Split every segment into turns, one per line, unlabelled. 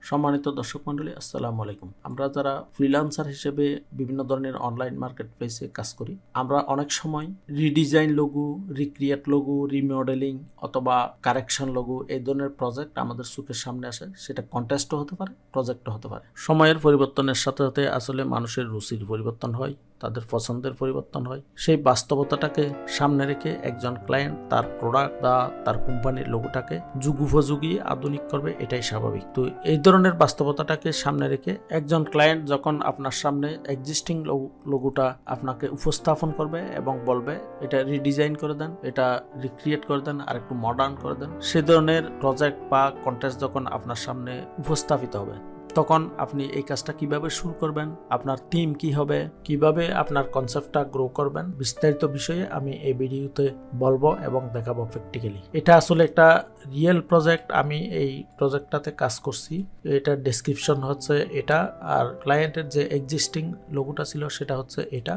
সম্মানিত দর্শক মণ্ডলী, আসসালামু আলাইকুম। আমরা যারা ফ্রিল্যান্সার হিসেবে বিভিন্ন ধরনের অনলাইন মার্কেট প্লেসে কাজ করি, আমরা অনেক সময় redesign logo, recreate logo, remodelling অথবা কারেকশন লোগো এই ধরনের প্রজেক্ট আমাদের চোখের সামনে আসে। সেটা কন্টেস্টও হতে পারে, প্রজেক্টও হতে পারে। সময়ের পরিবর্তনের সাথে সাথে আসলে মানুষের রুচির পরিবর্তন হয়, তাদের পছন্দের পরিবর্তন হয়। সেই বাস্তবতাটাকে সামনে রেখে একজন ক্লায়েন্ট তার প্রোডাক্ট বা তার কোম্পানির লোগোটাকে যুগোপযোগী আধুনিক করবে, এটাই স্বাভাবিক। তো এই ধরনের বাস্তবতাটাকে সামনে রেখে একজন ক্লায়েন্ট যখন আপনার সামনে এক্সিস্টিং লোগোটা আপনাকে উপস্থাপন করবে এবং বলবে এটা রিডিজাইন করে দেন, এটা রিক্রিয়েট করে দেন, আর একটু মডার্ন করে দেন, সে ধরনের প্রজেক্ট বা কন্টেস্ট যখন আপনার সামনে উপস্থাপিত হবে, তখন আপনি এই কাজটা কিভাবে শুরু করবেন, আপনার টিম কি হবে, কিভাবে আপনার কনসেপ্টটা গ্রো করবেন, বিস্তারিত বিষয়ে আমি এই ভিডিওতে বলবো এবং দেখাবো প্র্যাকটিক্যালি। এটা আসলে একটা রিয়েল প্রজেক্ট। আমি এই প্রজেক্টটাতে কাজ করছি। এটার ডেসক্রিপশন হচ্ছে এটা, আর ক্লায়েন্টের যে এক্সিস্টিং লোগোটা ছিল সেটা হচ্ছে এটা।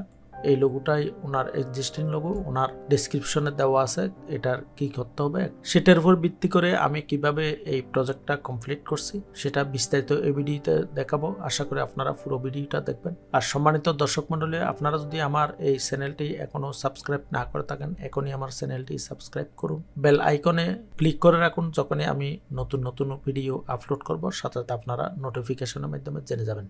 এই লোগোটাই ওনার এক্সিস্টিং লোগো, ওনার ডেসক্রিপশনে দেওয়া আছে এটার কি করতে হবে। সেটার উপর ভিত্তি করে আমি কিভাবে এই প্রজেক্টটা কমপ্লিট করছি সেটা বিস্তারিত এই ভিডিওতে দেখাবো। আশা করি আপনারা পুরো ভিডিওটা দেখবেন। আর সম্মানিত দর্শক মণ্ডলী, আপনারা যদি আমার এই চ্যানেলটি এখনো সাবস্ক্রাইব না করে থাকেন, এখনই আমার চ্যানেলটি সাবস্ক্রাইব করুন, বেল আইকনে ক্লিক করে রাখুন। যখনই আমি নতুন নতুন ভিডিও আপলোড করব, সাথে সাথে আপনারা নোটিফিকেশনের মাধ্যমে জেনে যাবেন।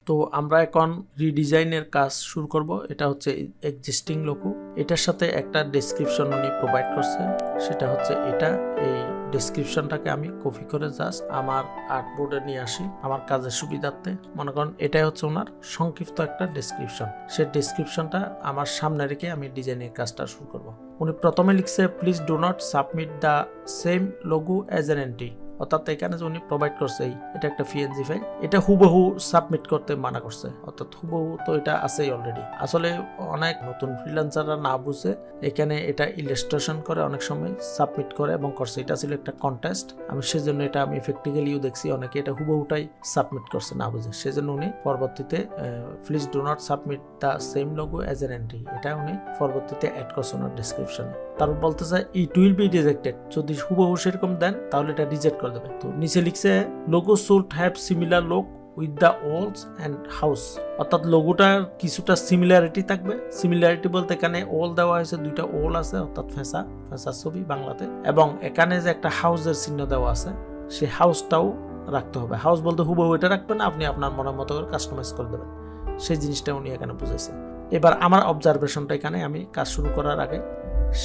তো আমরা এখন রিডিজাইনের কাজ শুরু করব। এটা হচ্ছে এক্সিস্টিং লোগো, এটার সাথে একটা ডেসক্রিপশন উনি প্রোভাইড করছে, সেটা হচ্ছে এটা। এই ডেসক্রিপশনটাকে আমি কপি করে জাস্ট আমার আর্টবোর্ডে নিয়ে আসি আমার কাজের সুবিধার্থে। মনে করেন এটাই হচ্ছে ওনার সংক্ষিপ্ত একটা ডেসক্রিপশন। সেই ডেসক্রিপশনটা আমার সামনে রেখে আমি ডিজাইনের কাজটা শুরু করব। উনি প্রথমে লিখছে, please do not submit the same logo as an entry. অর্থাৎ এখানে যে উনি প্রোভাইড করছে এটা একটা পিএনজি ফাইল, এটা হুবহু সাবমিট করতে মানা করছে। অর্থাৎ হুবহু তো এটা আছেই অলরেডি। আসলে অনেক নতুন ফ্রিল্যান্সাররা না বুঝে এখানে এটা ইলাস্ট্রেশন করে অনেক সময় সাবমিট করে এবং করছে। এটা ছিল একটা কন্টেস্ট, আমি সেজন্য এটা আমি প্র্যাকটিক্যালিও দেখছি অনেকে এটা হুবহুটাই সাবমিট করছে না বুঝে। সেজন্য উনি পরবর্তীতে please do not submit the same logo as an entry এটা উনি পরবর্তীতে অ্যাড করছে ওনার ডেসক্রিপশনে। তারপর বলতে চাই ইট উইল বি রিজেক্টেড, যদি হুবহু সেরকম দেন তাহলে এটা রিজেক্ট করে দেবে। তো নিচে লিখছে logo should have similar look with the walls and house. অর্থাৎ লোগোটার কিছুটা সিমিলারিটি থাকবে। সিমিলারিটি বলতে এখানে ওয়াল দেওয়া হয়েছে, দুইটা ওয়াল আছে, অর্থাৎ ফেসার ছবি বাংলাতে, এবং এখানে যে একটা হাউসের চিহ্ন দেওয়া আছে সেই হাউসটাও রাখতে হবে। হাউস বলতে হুবহু এটা রাখবেন না, আপনি আপনার মনের মতো করে কাস্টমাইজ করে দেবেন। সেই জিনিসটা উনি এখানে বুঝাইছে। এবার আমার অবজারভেশনটা এখানে আমি কাজ শুরু করার আগে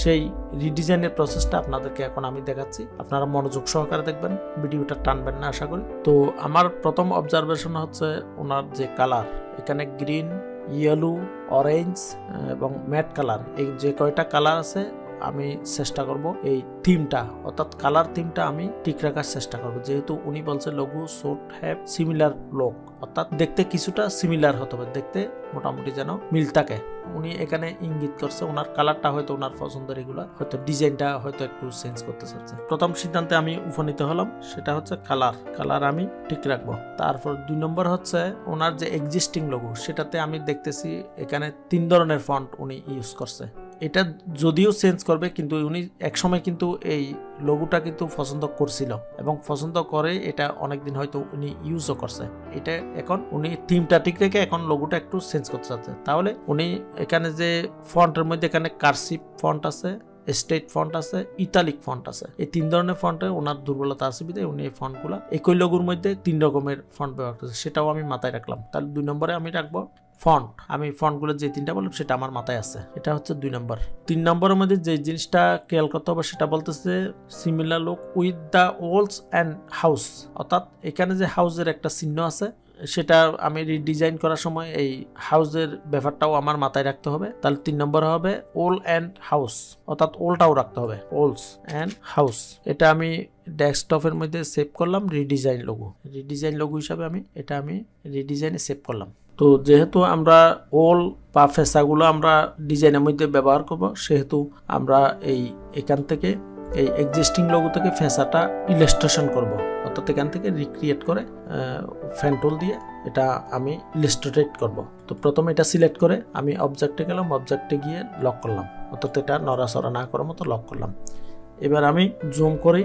সেই রিডিজাইনের প্রসেসটা আপনাদেরকে এখন আমি দেখাচ্ছি। আপনারা মনোযোগ সহকারে দেখবেন, ভিডিওটা টানবেন না আশা করি। তো আমার প্রথম অবজারভেশন হচ্ছে ওনার যে কালার, এখানে গ্রিন, ইয়েলো, অরেঞ্জ এবং ম্যাট কালার, এই যে কয়টা কালার আছে আমি চেষ্টা করব এই থিমটা, অর্থাৎ কালার থিমটা আমি ঠিক রাখার চেষ্টা করব। যেহেতু উনি বলছে logo should have similar look, অর্থাৎ দেখতে কিছুটা সিমিলার হতে হবে, দেখতে মোটামুটি যেন মিল থাকে। উনি এখানে ইঙ্গিত করছে ওনার কালারটা হয়তো ওনার পছন্দের, এগুলা হয়তো ডিজাইনটা হয়তো একটু চেঞ্জ করতে চাচ্ছে। প্রথম সিদ্ধান্তে আমি উপনীত হলাম, সেটা হচ্ছে কালার আমি ঠিক রাখবো। তারপর 2 নম্বর হচ্ছে ওনার যে এক্সিস্টিং লোগো, সেটাতে আমি দেখতেছি এখানে 3 ধরনের ফন্ট উনি ইউজ করছে। এটা যদিও চেঞ্জ করবে, কিন্তু উনি একসময় কিন্তু এই লোগোটা কিন্তু পছন্দ করছিল এবং পছন্দ করে এটা অনেকদিন হয়তো উনি ইউজও করছে। এটা এখন উনি থিমটা ঠিক রেখে এখন লোগোটা একটু চেঞ্জ করতে চাচ্ছে। তাহলে উনি এখানে যে ফন্টের মধ্যে এখানে কার্সিভ ফন্ট আছে, স্টেট ফন্ট আছে, ইতালিক ফন্ট আছে, এই 3 ধরনের ফন্টে ওনার দুর্বলতা আছে বিধায় উনি এই ফন্টগুলা একই লোগোর মধ্যে 3 রকমের ফন্ট ব্যবহার করছে। সেটাও আমি মাথায় রাখলাম। তাহলে 2 নম্বরে আমি রাখবো ফন্ট। আমি ফন্টগুলো যে 3টা বললাম সেটা আমার মাথায় আছে, এটা হচ্ছে 2 নম্বর। 3 নম্বরের মধ্যে যে জিনিসটা খেয়াল করতে হবে সেটা বলতেছে similar look with the walls and house. অর্থাৎ এখানে যে হাউসের একটা চিহ্ন আছে সেটা আমি রিডিজাইন করার সময় এই হাউসের ব্যাপারটাও আমার মাথায় রাখতে হবে। তাহলে 3 নম্বর হবে ওল অ্যান্ড হাউস, অর্থাৎ ওলটাও রাখতে হবে, ওলস অ্যান্ড হাউস। এটা আমি ডেস্কটপের মধ্যে সেভ করলাম রিডিজাইন লোগো হিসাবে আমি রিডিজাইনে সেভ করলাম। তো যেহেতু আমরা ওল বা ফেসাগুলো আমরা ডিজাইনের মধ্যে ব্যবহার করব, সেহেতু আমরা এখান থেকে এই এক্সিস্টিং লোগো থেকে ফেসাটা ইলাস্ট্রেশন করব, অর্থাৎ এখান থেকে রিক্রিয়েট করে ফ্যান টুল দিয়ে এটা আমি ইলাস্ট্রেট করব। তো প্রথমে এটা সিলেক্ট করে আমি অবজেক্টে গেলাম, অবজেক্টে গিয়ে লক করলাম। অর্থাৎ এটা নড়াচড়া না করার মতো লক করলাম। এবার আমি জুম করি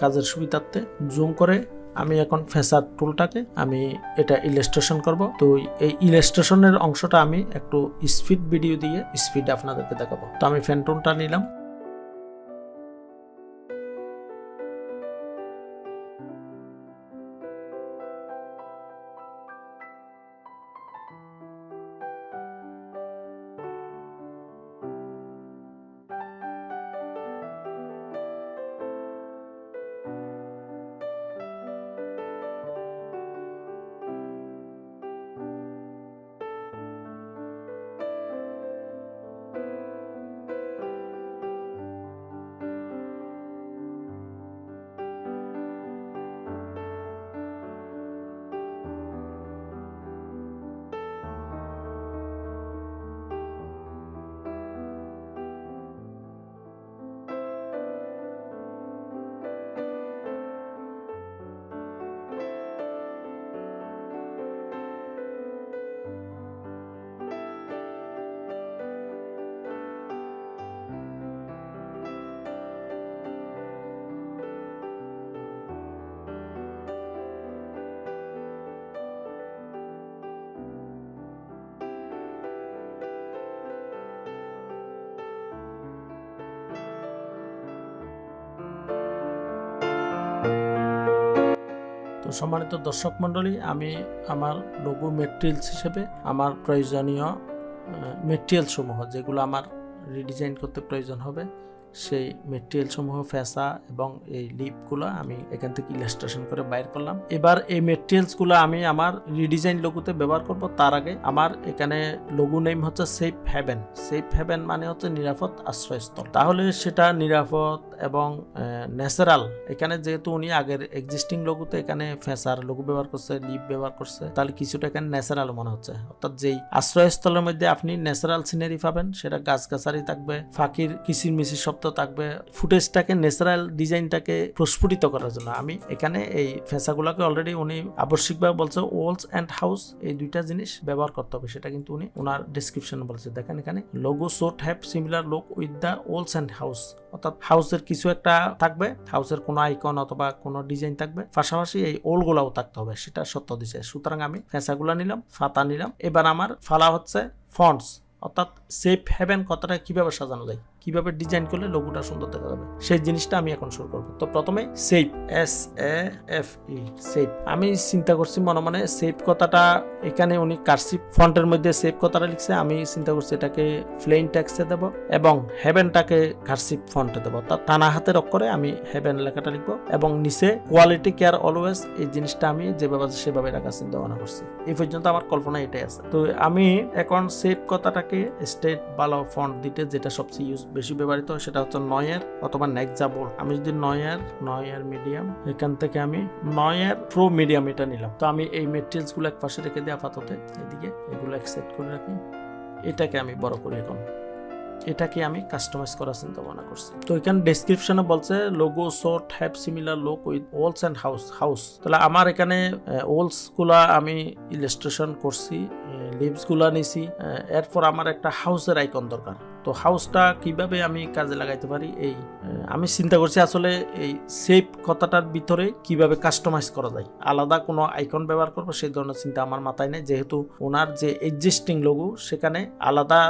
কাজের সুবিধার্থে। জুম করে আমি এখন ফেসার টুলটাকে আমি এটা ইলাস্ট্রেশন করব। তো এই ইলাস্ট্রেশনের অংশটা আমি একটু স্পিড ভিডিও দিয়ে স্পিড আপনাদেরকে দেখাবো। তো আমি ফ্যান টুলটা নিলাম। তো সম্মানিত দর্শক মণ্ডলী, আমি আমার লোগো ম্যাটেরিয়ালস হিসেবে আমার প্রয়োজনীয় ম্যাটেরিয়াল সমূহ যেগুলো আমার রিডিজাইন করতে প্রয়োজন হবে সেই ম্যাটেরিয়াল সমূহ ফেসা এবং এই লিপগুলো আমি এখান থেকে ইলাস্ট্রেশন করে বাইর করলাম। এবার এই ম্যাটেরিয়ালসগুলো আমি আমার রিডিজাইন লোগোতে ব্যবহার করব। তার আগে আমার এখানে লোগো নেম হচ্ছে সেফ হেভেন। সেফ হেভেন মানে হচ্ছে নিরাপদ আশ্রয়স্থল। তাহলে সেটা নিরাপদ এবং ন্যাচারাল। এখানে যেহেতু উনি আগের এক্সিস্টিং লোগোতে এখানে ফেসার লোগো ব্যবহার করছে, লিপ ব্যবহার করছে, তাহলে কিছুটা এখানে ন্যাচারাল মনে হচ্ছে। অর্থাৎ যেই আশ্রয়স্থলের মধ্যে আপনি ন্যাচারাল সিনারি পাবেন, সেটা গাছগাছালি থাকবে, ফাঁকির কিচিরমিচির শব্দ থাকবে, ফুটেজটাকে ন্যাচারাল ডিজাইনটাকে প্রস্ফুটিত করার জন্য আমি এখানে এই ফেসাগুলোকে অলরেডি উনি আবশ্যিকভাবে বলছে ওয়ালস অ্যান্ড হাউস, এই দুইটা জিনিস ব্যবহার করতে হবে। সেটা কিন্তু উনি ওনার ডেসক্রিপশনে বলছে। দেখেন এখানে logo should have similar look with the walls and house, অর্থাৎ হাউসের কিছু একটা থাকবে, হাউসের কোনো আইকন অথবা কোনো ডিজাইন থাকবে, পাশাপাশি এই ওলগুলাও থাকতে হবে, সেটা সত্য দিছে। সুতরাং আমি ফেসাগুলা নিলাম, ফাতা নিলাম। এবার আমার ফালা হচ্ছে ফন্টস, অর্থাৎ সেফ হেভেন কথাটা কিভাবে সাজানো যায়, কিভাবে ডিজাইন করলে লোগোটা সুন্দর দেখা যাবে, সেই জিনিসটা আমি এখন শুরু করব। তো প্রথমে সেফ, SAFE, সেফ। আমি চিন্তা করছি মনে মনে সেফ কথাটা এখানে উনি কার্সিভ ফন্টের মধ্যে সেফ কথাটা লিখছে, আমি চিন্তা করছি এটাকে প্লেন টেক্সটে দেব এবং হেভেনটাকে কার্সিভ ফন্টে দেব। অর্থাৎ টানা হাতের অক্ষরে আমি হেভেন লেখাটা লিখবো এবং নিচে কোয়ালিটি কেয়ার অলওয়েজ, এই জিনিসটা আমি যেভাবে সেভাবে রাখার চিন্তা ভাবনা করছি। এই পর্যন্ত আমার কল্পনা এটাই আছে। তো আমি এখন সেফ কথাটাকে স্টেট ভালো ফন্ট দিতে যেটা সবচেয়ে বেশি ব্যবহৃত সেটা হচ্ছে নয়ের অথবা নেক্সা বোল্ড। আমি যদি নয়ের মিডিয়াম, এখান থেকে আমি নয়ের প্রো মিডিয়াম এটা নিলাম। তো আমি এই মেটেরিয়ালস গুলো এক পাশে রেখে দিই আপাতত, এদিকে এগুলো সেট করে রাখি। এটাকে আমি বড় করি এখন, এটাকে আমি কাস্টমাইজ করার চিন্তা ভাবনা করছি। তো এখানে ডেসক্রিপশনে বলছে logo should have similar look with walls and house. তাহলে আমার এখানে ওয়ালস গুলা আমি ইলাস্ট্রেশন করছি, লিভস গুলা নিছি, এরপর আমার একটা হাউসের আইকন দরকার। তো হাউসটা কিভাবে আমি কাজে লাগাইতে পারি, এই আমি চিন্তা করছি আসলে এই সেফ কথাটার ভিতরে কিভাবে কাস্টমাইজ করা যায়, আলাদা কোনো আইকন ব্যবহার করবো সেই ধরনের চিন্তা আমার মাথায় নেই। যেহেতু ওনার যে এক্সিস্টিং লোগো সেখানে আলাদা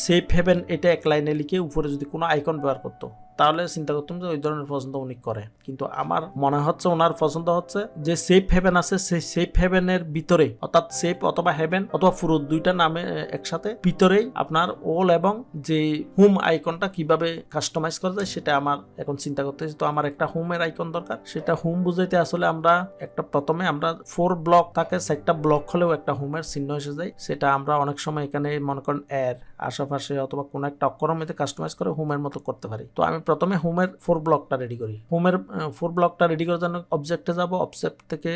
সেফ হেভেন এটা এক লাইনে লিখে উপরে যদি কোনো আইকন ব্যবহার করতো তাহলে চিন্তা করতাম যে ওই ধরনের পছন্দ উনি করে। কিন্তু আমার মনে হচ্ছে ওনার পছন্দ হচ্ছে যে সেফ হেভেন আছে, সেই সেফ হেভেনের ভিতরে, অর্থাৎ সেফ অথবা হেভেন অথবা ফুরু দুইটা নামে একসাথে ভিতরেই আপনার ওল এবং যে হোম আইকনটা কিভাবে কাস্টমাইজ করা যায় সেটা আমার এখন চিন্তা করতেছি। তো আমার একটা হোমের আইকন দরকার, সেটা হোম বুঝাইতে আসলে আমরা একটা প্রথমে আমরা 4 ব্লক থাকে, একটা ব্লক হলেও একটা হোমের চিহ্ন এসে যায়। সেটা আমরা অনেক সময় এখানে মনে করেন এর আশেপাশে অথবা কোনো একটা অক্ষরের মধ্যে কাস্টমাইজ করে হোমের মতো করতে পারি। তো আমি প্রথমে হোমের 4 ব্লকটা রেডি করি। হোমের 4 ব্লকটা রেডি করার জন্য অবজেক্টে যাব, অবজেক্ট থেকে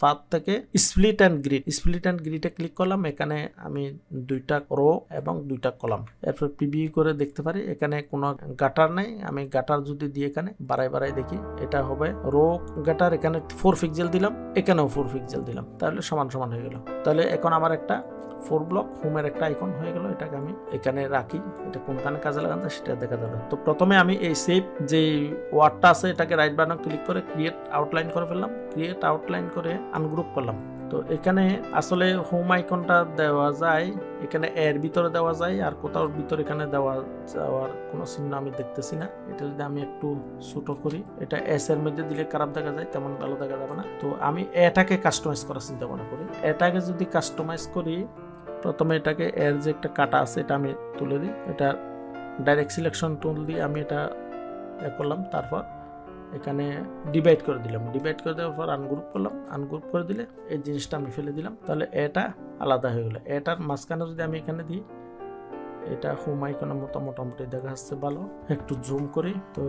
ফাত থেকে স্প্লিট অ্যান্ড গ্রিডে ক্লিক করলাম। এখানে আমি 2টা রো এবং 2টা কলাম, এরপর প্রিভিউ করে দেখতে পারি এখানে কোনো গাটার নেই। আমি গাটার যদি দিয়ে এখানে বাড়াই দেখি, এটা হবে রো গাটার। এখানে 4 পিক্সেল দিলাম, এখানেও 4 পিক্সেল দিলাম, তাহলে সমান হয়ে গেল। তাহলে এখন আমার একটা 4 ব্লক হোমের একটা আইকন হয়ে গেল। এটাকে আমি এখানে রাখি, এটা কোনখানে কাজে লাগানো যায় সেটা দেখা যাবে। তো প্রথমে আমি এই সেভ যে ওয়ার্ডটা আছে এটাকে রাইট বাটন ক্লিক করে ক্রিয়েট আউটলাইন করে ফেললাম, ক্রিয়েট আউটলাইন করে আনগ্রুপ করলাম। তো এখানে আসলে হোম আইকনটা দেওয়া যায়, এখানে এর ভিতরে দেওয়া যায়, আর কোথাও ভিতরে এখানে দেওয়া যাওয়ার কোনো চিহ্ন আমি দেখতেছি না। এটা যদি আমি একটু ছোট করি, এটা এস এর মধ্যে দিলে খারাপ দেখা যায়, তেমন ভালো দেখা যাবে না। তো আমি এটাকে কাস্টমাইজ করার চিন্তা ভাবনা করি। এটাকে যদি কাস্টমাইজ করি, প্রথমে এটাকে এর যে একটা কাটা আছে এটা আমি তুলে দিই, এটা ডাইরেক্ট সিলেকশন টুল দিয়ে আমি এটা করলাম। তারপর এখানে ডিভাইড করে দিলাম, ডিভাইড করে দেওয়ার পর আনগ্রুপ করলাম, আনগ্রুপ করে দিলে এই জিনিসটা আমি ফেলে দিলাম, তাহলে এটা আলাদা হয়ে গেল। এটার মাঝখানে যদি আমি এখানে দিই, এটা হোম আইকনের মতো মোটামুটি দেখা যাচ্ছে ভালো। একটু জুম করি, তো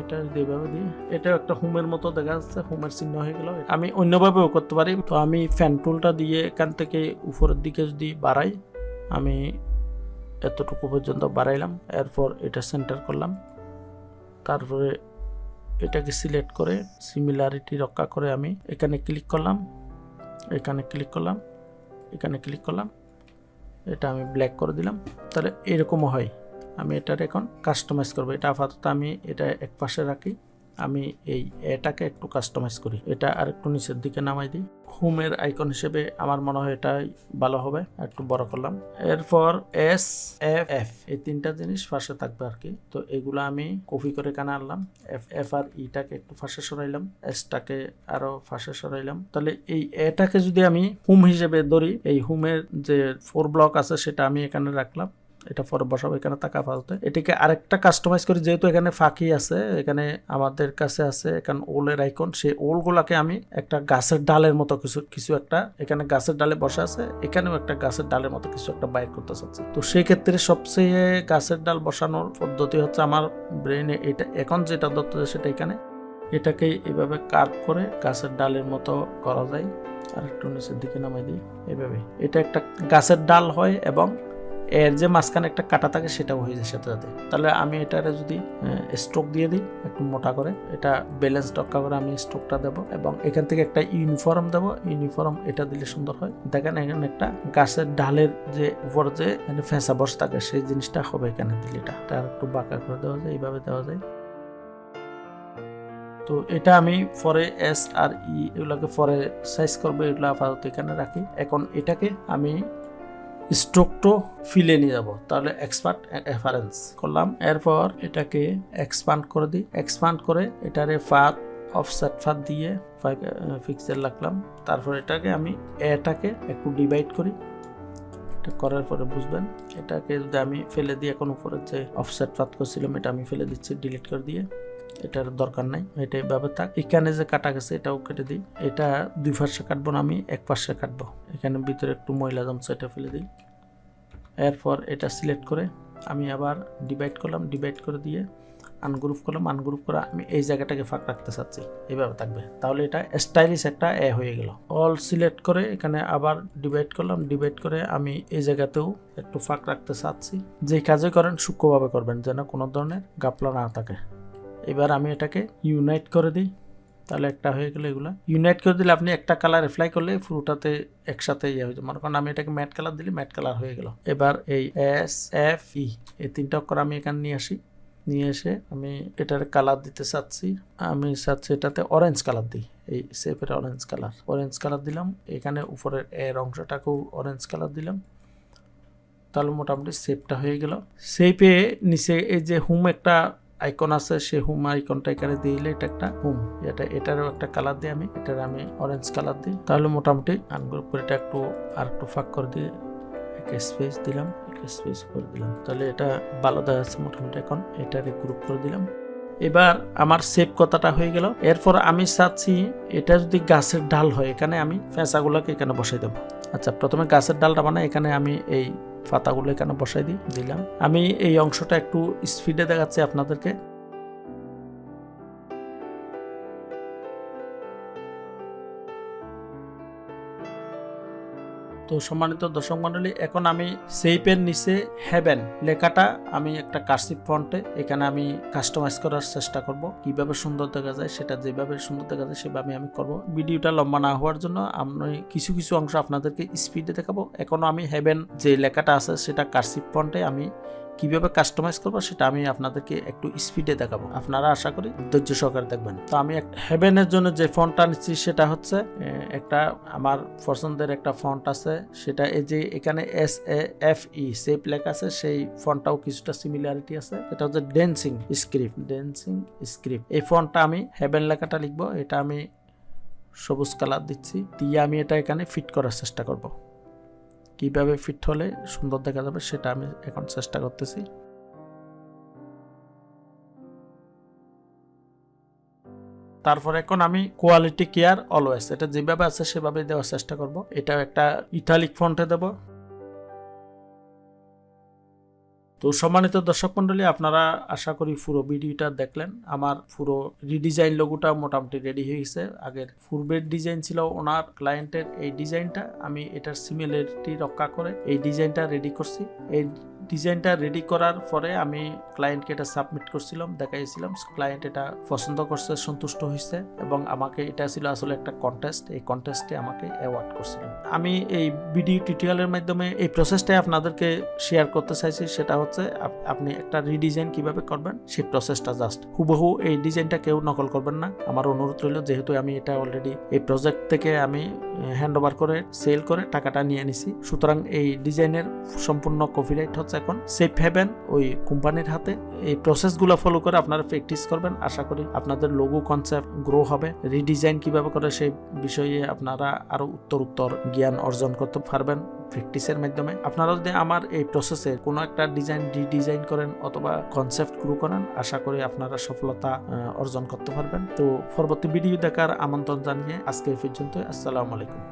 এটা যদি এভাবে দিই, এটাও একটা হোমের মতো দেখা যাচ্ছে, হোমের চিহ্ন হয়ে গেল। আমি অন্যভাবেও করতে পারি। তো আমি ফ্যান টুলটা দিয়ে এখান থেকে উপরের দিকে যদি বাড়াই, আমি এতটুকু পর্যন্ত বাড়াইলাম, এরপর এটা সেন্টার করলাম, তারপরে এটাকে সিলেক্ট করে সিমিলারিটি রক্ষা করে আমি এখানে ক্লিক করলাম, এখানে ক্লিক করলাম, এখানে ক্লিক করলাম, এটা আমি ব্ল্যাক করে দিলাম। তাহলে এরকমও হয়। আমি এটার এখন কাস্টমাইজ করবো। এটা আপাতত আমি এটা এক পাশে রাখি, আমি এটাকে একটু কাস্টমাইজ করি, এটা আর একটু নিচের দিকে নামাই দিই। হোমের আইকন হিসেবে আমার মনে হয় এটাই ভালো হবে। একটু বড় করলাম, এরপর এস এফ এফ এই তিনটা জিনিস পাশে থাকবে আর কি। তো এগুলো আমি কপি করে এখানে আনলাম, এফ এফ আর ইটাকে একটু পাশে সরাইলাম, এসটাকে আরো পাশে সরাইলাম। তাহলে এই এটাকে যদি আমি হোম হিসেবে ধরি, এই হোমের যে 4 ব্লক আছে সেটা আমি এখানে রাখলাম, এটা পরে বসাবো এখানে টাকা ফালতে। এটাকে আরেকটা কাস্টমাইজ করি, যেহেতু এখানে ফাঁকি আছে, এখানে আমাদের কাছে আছে এখানে ওলের আইকন, সেই ওলগুলাকে আমি একটা গাছের ডালের মতো কিছু একটা, এখানে গাছের ডালে বসে আছে, এখানেও একটা গাছের ডালের মতো কিছু একটা বাইর করতে চাচ্ছি। তো সেই ক্ষেত্রে সবচেয়ে গাছের ডাল বসানোর পদ্ধতি হচ্ছে আমার ব্রেইনে এটা এখন যেটা ধরতে যায় সেটা এখানে, এটাকে এভাবে কার্ভ করে গাছের ডালের মতো করা যায়। আর একটু নিচের দিকে নামাই দিই, এভাবে এটা একটা গাছের ডাল হয় এবং এর যে মাঝখানে একটা কাটা থাকে সেটাও হয়ে যায় সাথে সাথে। তাহলে আমি এটারে যদি স্ট্রোক দিয়ে দিই একটু মোটা করে, এটা ব্যালেন্স রক্ষা করে আমি স্ট্রোকটা দেবো এবং এখান থেকে একটা ইউনিফর্ম দেবো, ইউনিফর্ম এটা দিলে সুন্দর হয়। দেখেন এখানে একটা গাছের ডালের যে উপর যে ফেঁসা বসে থাকে সেই জিনিসটা হবে এখানে দিলে, এটা একটু বাঁকা করে দেওয়া যায়, এইভাবে দেওয়া যায়। তো এটা আমি পরে এস আর ই এগুলোকে পরে সাইজ করবো, এগুলো আপাতত এখানে রাখি। এখন এটাকে আমি স্ট্রোকটো ফিলে নিয়ে যাব, তাহলে এক্সপার্ট রেফারেন্স করলাম, এরপর এটাকে এক্সপান্ড করে দিই, এক্সপান্ড করে এটারে ফাত অফসেট ফাত দিয়ে 5 পিক্সেল রাখলাম। তারপর এটাকে আমি এটাকে একটু ডিভাইড করি, এটা করার পরে বুঝবেন। এটাকে যদি আমি ফেলে দিই, এখন উপরে যে অফসেট ফাত করছিলাম এটা আমি ফেলে দিচ্ছি ডিলিট করে দিয়ে, এটার দরকার নাই, এটা এইভাবে থাক। এখানে যে কাটা গেছে এটাও কেটে দিই, এটা দুই পাশে কাটবো না, আমি এক পাশে কাটবো। এখানে ভিতরে একটু ময়লা জমছে, এটা ফেলে দিই। এরপর এটা সিলেক্ট করে আমি আবার ডিভাইড করলাম, ডিভাইড করে দিয়ে আনগ্রুপ করলাম, আনগ্রুপ করে আমি এই জায়গাটাকে ফাঁক রাখতে চাচ্ছি, এইভাবে থাকবে। তাহলে এটা স্টাইলিশ একটা হয়ে গেল। অল সিলেক্ট করে এখানে আবার ডিভাইড করলাম, ডিভাইড করে আমি এই জায়গাতেও একটু ফাঁক রাখতে চাচ্ছি। যে কাজে করেন সূক্ষ্মভাবে করবেন, যেন কোনো ধরনের গাপলা না থাকে। এবার আমি এটাকে ইউনাইট করে দিই, তাহলে একটা হয়ে গেল। এগুলো ইউনাইট করে দিলে আপনি একটা কালার অ্যাপ্লাই করলে পুরোটাতে একসাথে ইয়ে হয়ে যায়। মনে করেন আমি এটাকে ম্যাট কালার দিলে ম্যাট কালার হয়ে গেল। এবার এই এস এফ ই এই তিনটা অক্ষর আমি এখানে নিয়ে আসি, নিয়ে এসে আমি এটার কালার দিতে চাচ্ছি, আমি চাচ্ছি এটাতে অরেঞ্জ কালার দিই, এই শেপের অরেঞ্জ কালার দিলাম। এখানে উপরের এর অংশটাকেও অরেঞ্জ কালার দিলাম, তাহলে মোটামুটি শেপটা হয়ে গেল। শেপে নিচে এই যে হোম একটা আইকন আছে, সেই হোম আইকনটা এখানে দিলে এটা একটা হোম, এটারও একটা কালার দিই, আমি অরেঞ্জ কালার দিই। তাহলে মোটামুটি আনগ্রুপ করে এটা আর একটু ফাঁক করে দিয়ে একটা স্পেস দিলাম, স্পেস করে দিলাম, তাহলে এটা ভালো দেখা যাচ্ছে মোটামুটি। এখন এটারে গ্রুপ করে দিলাম। এবার আমার সেভ কথাটা হয়ে গেল। এরপর আমি চাচ্ছি এটা যদি গাছের ডাল হয়, এখানে আমি ফেঁচাগুলোকে এখানে বসাই দেবো। আচ্ছা, প্রথমে গাছের ডালটা বানাই, এখানে আমি এই পাতাগুলো এখানে বসাই দিলাম। আমি এই অংশটা একটু স্পিডে দেখাচ্ছি আপনাদেরকে। তো তো সম্মানিত দর্শক মণ্ডলী, এখন আমি সেইপের নিচে হেভেন লেখাটা আমি একটা কার্সিভ ফন্টে এখানে আমি কাস্টমাইজ করার চেষ্টা করব। কিভাবে সুন্দর দেখা যায় সেটা যেভাবে সুন্দর দেখা যায় সেভাবে আমি করব। ভিডিওটা লম্বা না হওয়ার জন্য আমি কিছু কিছু অংশ আপনাদেরকে স্পিডে দেখাবো। এখনো আমি হেভেন যে লেখাটা আছে সেটা কার্সিভ ফন্টে আমি কিভাবে কাস্টমাইজ করবো সেটা আমি আপনাদেরকে একটু স্পিডে দেখাবো। আপনারা আশা করি ধৈর্য সহকারে দেখবেন। তো আমি হেভেনের জন্য যে ফন্টটা নিচ্ছি সেটা হচ্ছে একটা আমার পছন্দের একটা ফন্ট আছে, সেটা এই যে এখানে SAFE সেপ লেখা আছে, সেই ফন্টটাও কিছুটা সিমিলারিটি আছে। এটা হচ্ছে ড্যান্সিং স্ক্রিপ্ট। এই ফন্টটা আমি হেভেন লেখাটা লিখবো, এটা আমি সবুজ কালার দিচ্ছি, দিয়ে আমি এটা এখানে ফিট করার চেষ্টা করব। কিভাবে ফিট হলে সুন্দর দেখা যাবে সেটা আমি এখন চেষ্টা করতেছি। তারপর এখন আমি কোয়ালিটি কেয়ার অলওয়েজ এটা যেভাবে আছে সেভাবে দেওয়ার চেষ্টা করব। এটা একটা ইটালিক ফন্টে দেব। তো সম্মানিত দর্শক মন্ডলী, আপনারা আশা করি পুরো ভিডিওটা দেখলেন। আমার পুরো রিডিজাইন লোগোটা মোটামুটি রেডি হয়ে গেছে। আগের পূর্বের ডিজাইন ছিল ওনার ক্লায়েন্টের এই ডিজাইনটা, আমি এটার সিমিলারিটি রক্ষা করে এই ডিজাইনটা রেডি করছি। এই ডিজাইনটা রেডি করার পরে আমি ক্লায়েন্টকে এটা সাবমিট করছিলাম, দেখাইছিলাম। ক্লায়েন্ট এটা পছন্দ করছে, সন্তুষ্ট হয়েছে এবং আমাকে এটা ছিল আসলে একটা কন্টেস্ট, এই কন্টেস্টে আমাকে অ্যাওয়ার্ড করছিল। আমি এই ভিডিও টিউটোরিয়ালের মাধ্যমে এই প্রসেসটাই আপনাদেরকে শেয়ার করতে চাইছি। সেটা হচ্ছে আপনি একটা রিডিজাইন কিভাবে করবেন সেই প্রসেসটা জাস্ট হুবহু এই ডিজাইনটা কেউ নকল করবেন না, আমার অনুরোধ রইল। যেহেতু আমি এটা অলরেডি এই প্রজেক্ট থেকে আমি হ্যান্ড ওভার করে সেল করে টাকাটা নিয়ে নিছি, সুতরাং এই ডিজাইনের সম্পূর্ণ কপিরাইট হচ্ছে এখন সেফ হেভেন ওই কোম্পানির হাতে। এই প্রসেসগুলো ফলো করে আপনারা প্র্যাকটিস করবেন। আশা করি আপনাদের লোগো কনসেপ্ট গ্রো হবে। রিডিজাইন কিভাবে করে সেই বিষয়ে আপনারা আরো উত্তর জ্ঞান অর্জন করতে পারবেন প্র্যাকটিসের মাধ্যমে। আপনারা যদি আমার এই প্রসেসে কোনো একটা ডিজাইন রিডিজাইন করেন অথবা কনসেপ্ট গ্রো করেন, আশা করি আপনারা সফলতা অর্জন করতে পারবেন। তো পরবর্তী ভিডিও দেখার আমন্ত্রণ জানিয়ে আজকে এই পর্যন্ত। আসসালামু আলাইকুম।